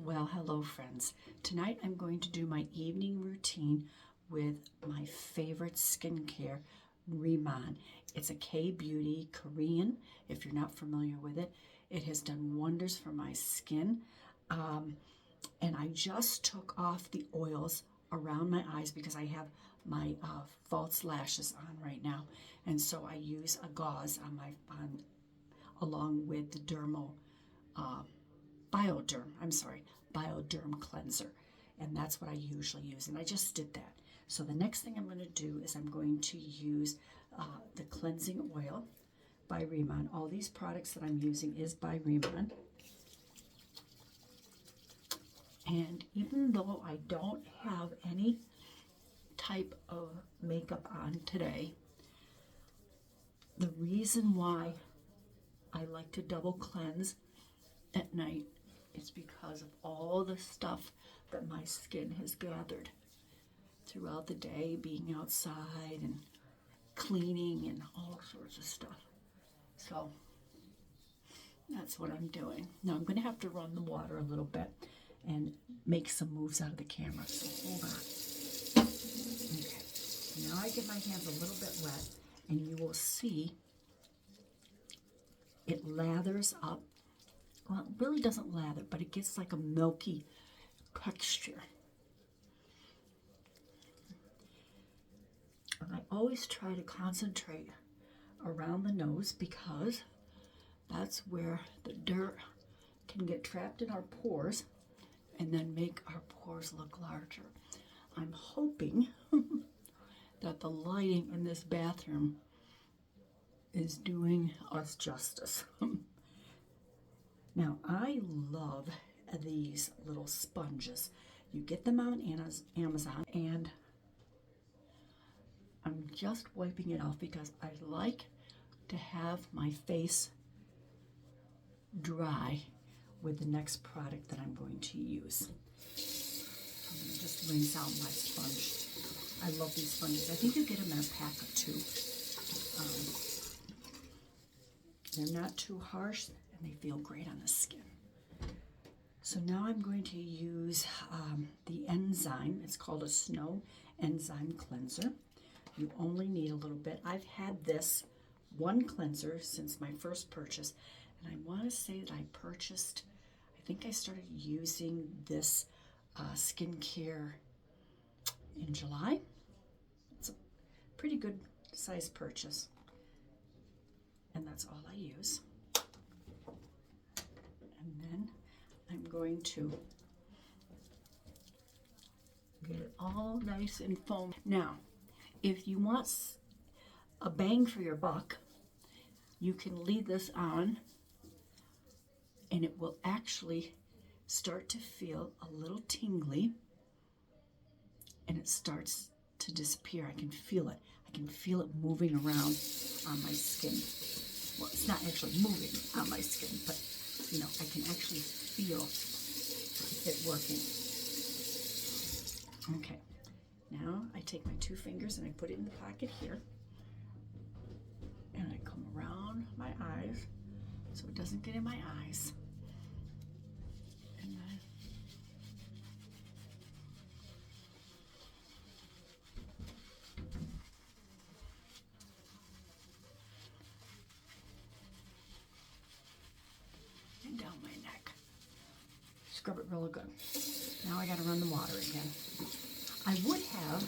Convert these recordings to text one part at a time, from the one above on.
Well, hello friends. Tonight I'm going to do my evening routine with my favorite skincare, regimen. It's a K-beauty Korean, if you're not familiar with it. It has done wonders for my skin. And I just took off the oils around my eyes because I have my false lashes on right now. And so I use a gauze along with the Bioderm cleanser, and that's what I usually use, and I just did that. So the next thing I'm going to do is I'm going to use the cleansing oil by regimen. All these products that I'm using is by regimen, and even though I don't have any type of makeup on today, the reason why I like to double cleanse at night is because of all the stuff that my skin has gathered throughout the day, being outside and cleaning and all sorts of stuff. So that's what I'm doing. Now I'm going to have to run the water a little bit and make some moves out of the camera. So hold on. Okay. Now I get my hands a little bit wet, and you will see it lathers up. Well, it really doesn't lather, but it gets like a milky texture. And I always try to concentrate around the nose because that's where the dirt can get trapped in our pores and then make our pores look larger. I'm hoping that the lighting in this bathroom is doing us justice. Now, I love these little sponges. You get them on Amazon, and I'm just wiping it off because I like to have my face dry with the next product that I'm going to use. I'm going to just rinse out my sponge. I love these sponges. I think you get them in a pack of 2. They're not too harsh, and they feel great on the skin. So now I'm going to use the enzyme. It's called a Snow Enzyme Cleanser. You only need a little bit. I've had this one cleanser since my first purchase, and I want to say that I think I started using this skincare in July. It's a pretty good size purchase, and that's all I use. And then I'm going to get it all nice and foamy. Now, if you want a bang for your buck, you can leave this on and it will actually start to feel a little tingly, and it starts to disappear. I can feel it. I can feel it moving around on my skin. Well, it's not actually moving on my skin, but you know, I can actually feel it working. Okay, now I take my 2 fingers and I put it in the pocket here, and I come around my eyes so it doesn't get in my eyes. And down my neck. Scrub it really good. Now I got to run the water again. I would have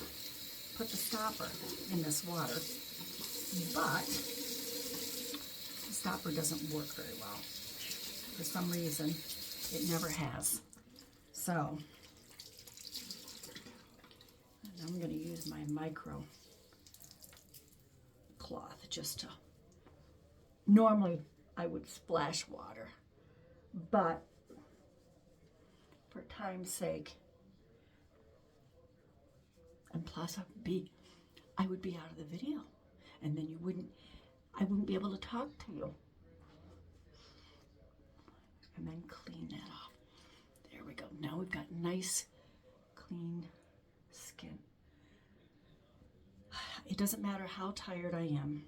put the stopper in this water, but the stopper doesn't work very well. For some reason, it never has. So, I'm going to use my micro cloth just to, normally I would splash water, but for time's sake, and plus I would be out of the video, and then I wouldn't be able to talk to you. And then clean that off. There we go. Now we've got nice, clean skin. It doesn't matter how tired I am.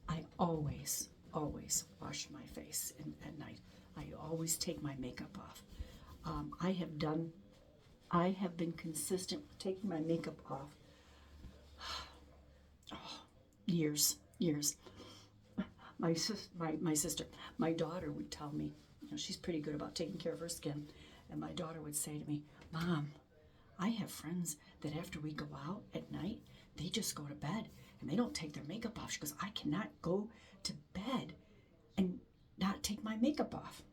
I always wash my face at night. I always take my makeup off. I have been consistent with taking my makeup off years. My sister, my daughter would tell me, she's pretty good about taking care of her skin, and my daughter would say to me, Mom, I have friends that after we go out at night, they just go to bed and they don't take their makeup off. She goes, I cannot go to bed and not take my makeup off.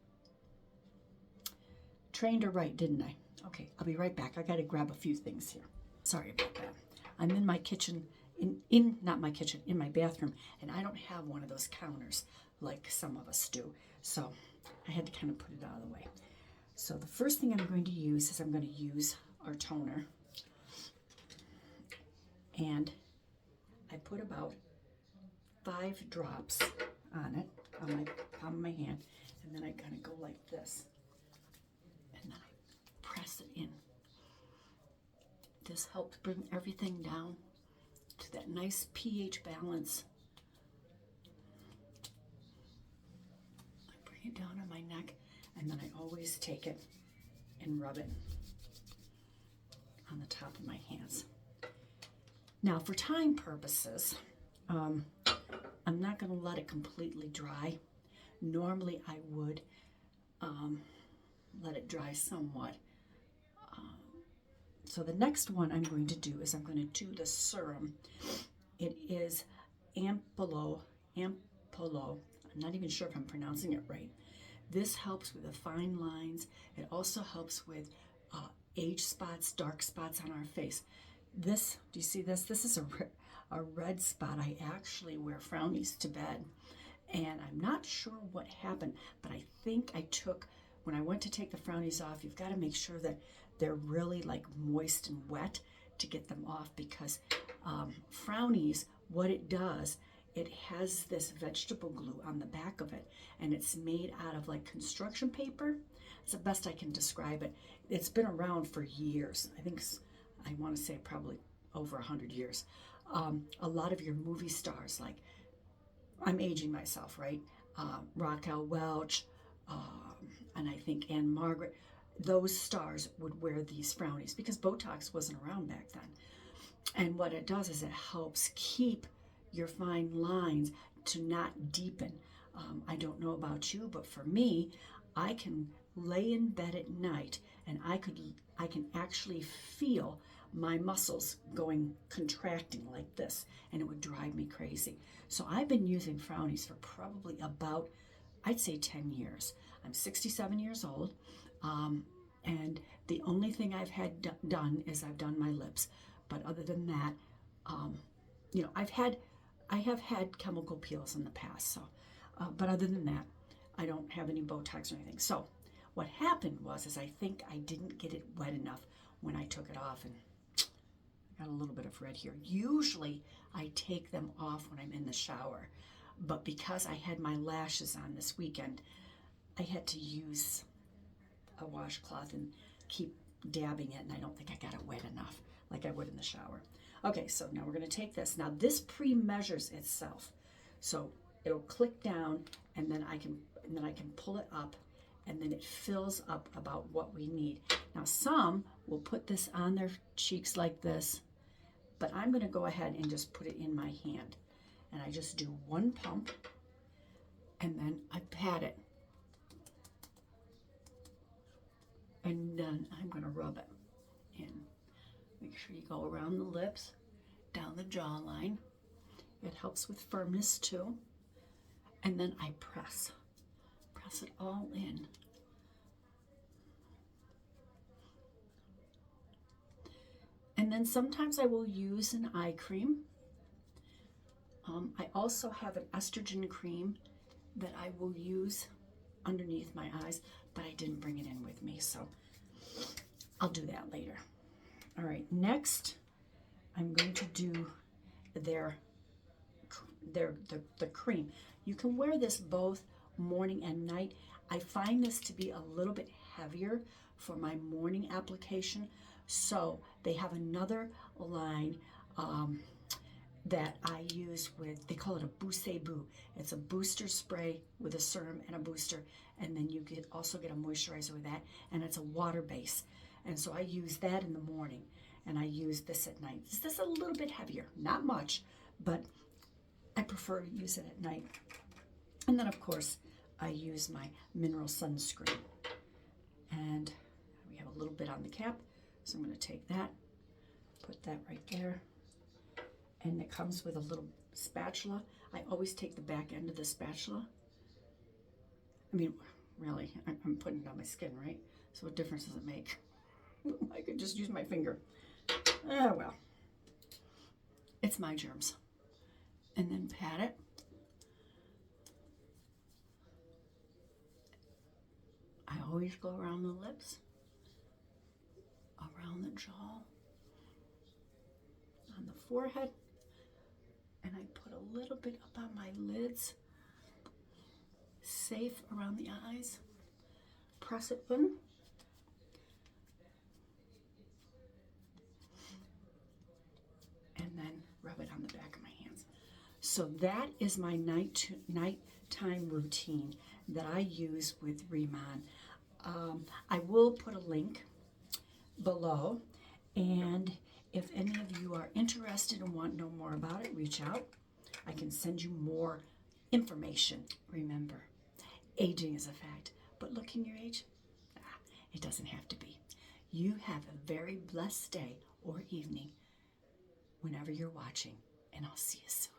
Trained her right, didn't I? Okay, I'll be right back. I got to grab a few things here. Sorry about that. I'm in my kitchen, not my kitchen, in my bathroom, and I don't have one of those counters like some of us do. So I had to kind of put it out of the way. So the first thing I'm going to use is I'm going to use our toner. And I put about 5 drops on it, on my palm of my hand, and then I kind of go like this. And then I press it in. This helps bring everything down to that nice pH balance. I bring it down on my neck, and then I always take it and rub it on the top of my hands. Now, for time purposes, I'm not going to let it completely dry. Normally, I would let it dry somewhat. So the next one I'm going to do is I'm going to do the serum. It is Ampolo. I'm not even sure if I'm pronouncing it right. This helps with the fine lines. It also helps with age spots, dark spots on our face. This, do you see this? This is a red spot. I actually wear frownies to bed, and I'm not sure what happened, but I think I took, when I went to take the frownies off, you've got to make sure that they're really like moist and wet to get them off, because frownies, what it does, it has this vegetable glue on the back of it, and it's made out of like construction paper. It's the best I can describe it. It's been around for years. I want to say probably over 100 years. A lot of your movie stars, like, I'm aging myself, right? Raquel Welch, and I think Anne Margaret, those stars would wear these frownies because Botox wasn't around back then. And what it does is it helps keep your fine lines to not deepen. I don't know about you, but for me, I can lay in bed at night and I can actually feel my muscles contracting like this, and it would drive me crazy. So I've been using frownies for probably about, I'd say 10 years. I'm 67 years old, and the only thing I've had done is I've done my lips. But other than that, I have had chemical peels in the past. So, but other than that, I don't have any Botox or anything. So what happened is I think I didn't get it wet enough when I took it off, and I got a little bit of red here. Usually I take them off when I'm in the shower, but because I had my lashes on this weekend, I had to use a washcloth and keep dabbing it, and I don't think I got it wet enough like I would in the shower. Okay, so now we're going to take this. Now this pre-measures itself, so it'll click down, and then I can pull it up, and then it fills up about what we need. Now some will put this on their cheeks like this, but I'm going to go ahead and just put it in my hand, and I just do one pump, and then I pat it, and then I'm going to rub it in. Make sure you go around the lips, down the jawline. It helps with firmness too. And then I press it all in. And then sometimes I will use an eye cream. I also have an estrogen cream that I will use underneath my eyes, but I didn't bring it in with me, so I'll do that later. All right, next I'm going to do the cream. You can wear this both morning and night. I find this to be a little bit heavier for my morning application, so they have another line that I use with, they call it a Boo. It's a booster spray with a serum and a booster, and then you also get a moisturizer with that, and it's a water base. And so I use that in the morning, and I use this at night. This is a little bit heavier, not much, but I prefer to use it at night. And then, of course, I use my mineral sunscreen. And we have a little bit on the cap, so I'm going to take that, put that right there. And it comes with a little spatula. I always take the back end of the spatula. I mean, really, I'm putting it on my skin, right? So what difference does it make? I could just use my finger. Ah, well. It's my germs. And then pat it. I always go around the lips, around the jaw, on the forehead, and I put a little bit up on my lids, safe around the eyes. Press it in. And then rub it on the back of my hands. So that is my nighttime routine that I use with regimen. I will put a link below, and if any of you are interested and want to know more about it, reach out. I can send you more information. Remember, aging is a fact, but looking your age, it doesn't have to be. You have a very blessed day or evening whenever you're watching, and I'll see you soon.